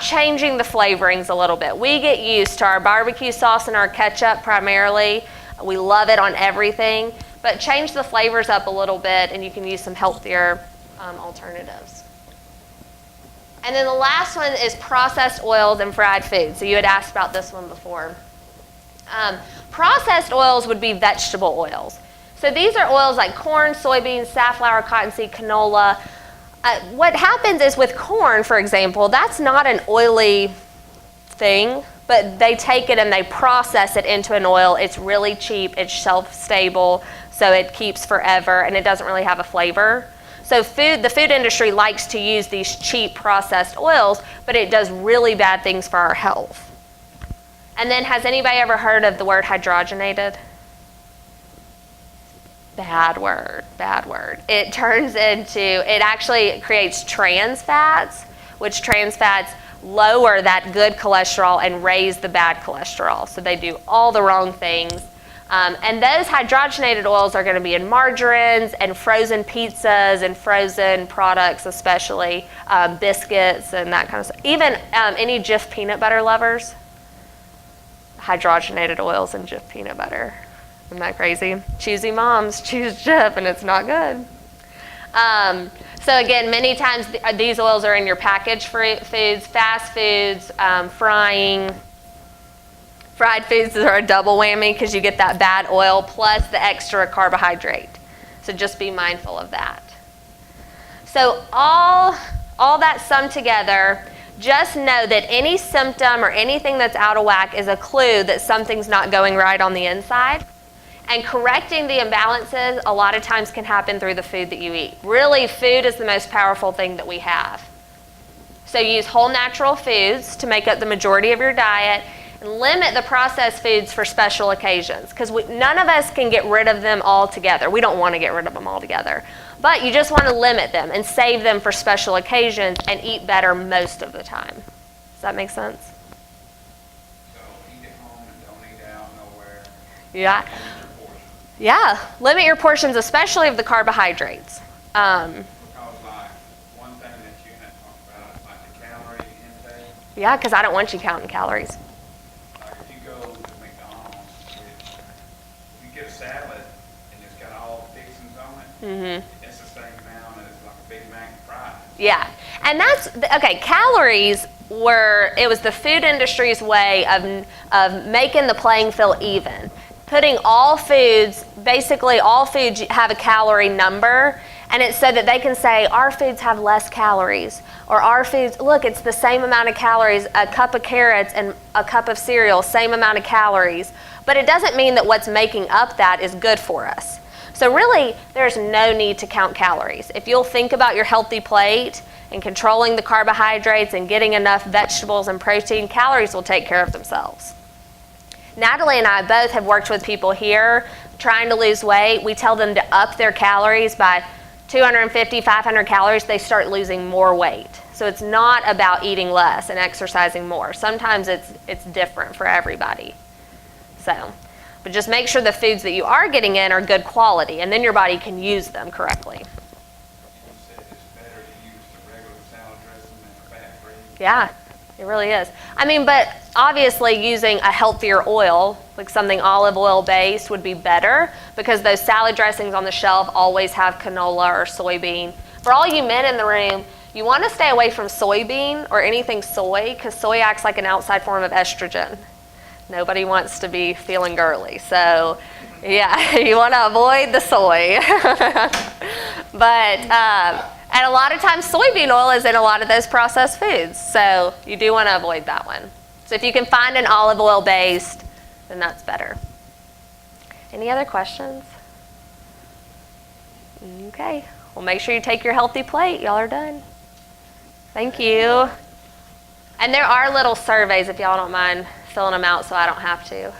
Changing the flavorings a little bit. We get used to our barbecue sauce and our ketchup primarily. We love it on everything, but change the flavors up a little bit and you can use some healthier alternatives. And then the last one is processed oils and fried foods. So you had asked about this one before. Processed oils would be vegetable oils. So these are oils like corn, soybeans, safflower, cottonseed, canola. What happens is with corn, for example, that's not an oily thing, but they take it and they process it into an oil. It's really cheap, it's shelf-stable, so it keeps forever, and it doesn't really have a flavor. So the food industry likes to use these cheap processed oils, but it does really bad things for our health. And then has anybody ever heard of the word hydrogenated? Bad word, bad word. It actually creates trans fats, which trans fats lower that good cholesterol and raise the bad cholesterol. So they do all the wrong things. And those hydrogenated oils are going to be in margarines and frozen pizzas and frozen products, especially biscuits and that kind of stuff. Even any Jif peanut butter lovers, hydrogenated oils in Jif peanut butter. Isn't that crazy? Choosy moms choose Jif and it's not good. So again, many times these oils are in your packaged foods, fast foods, frying. Fried foods are a double whammy because you get that bad oil plus the extra carbohydrate. So just be mindful of that. So all that summed together, just know that any symptom or anything that's out of whack is a clue that something's not going right on the inside. And correcting the imbalances a lot of times can happen through the food that you eat. Really, food is the most powerful thing that we have. So use whole natural foods to make up the majority of your diet, and limit the processed foods for special occasions, because none of us can get rid of them altogether. We don't want to get rid of them altogether. But you just want to limit them and save them for special occasions and eat better most of the time. Does that make sense? So eat at home and don't eat out nowhere. Yeah. Yeah, limit your portions, especially of the carbohydrates. Because like one thing that you had talked about is like the calorie intake. Yeah, because I don't want you counting calories. Like if you go to McDonald's, if you get a salad and it's got all the fixings on it, it's the same amount as like a Big Mac and fries. Yeah, and that's, okay, calories it was the food industry's way of making the playing field even. Putting basically all foods have a calorie number, and it's so that they can say, our foods have less calories, or our foods, look, it's the same amount of calories, a cup of carrots and a cup of cereal, same amount of calories. But it doesn't mean that what's making up that is good for us. So really, there's no need to count calories. If you'll think about your healthy plate and controlling the carbohydrates and getting enough vegetables and protein, calories will take care of themselves. Natalie and I both have worked with people here trying to lose weight. We tell them to up their calories by 250, 500 calories. They start losing more weight. So it's not about eating less and exercising more. Sometimes it's different for everybody. But just make sure the foods that you are getting in are good quality, and then your body can use them correctly. You said it's better to use the regular salad dressing than the fat-free. Yeah, it really is. I mean, but obviously using a healthier oil, like something olive oil based, would be better, because those salad dressings on the shelf always have canola or soybean. For all you men in the room, you want to stay away from soybean or anything soy, because soy acts like an outside form of estrogen. Nobody wants to be feeling girly. So yeah, you want to avoid the soy. And a lot of times soybean oil is in a lot of those processed foods. So you do want to avoid that one. So if you can find an olive oil based, then that's better. Any other questions? Okay. Well, make sure you take your healthy plate. Y'all are done. Thank you. And there are little surveys if y'all don't mind filling them out so I don't have to.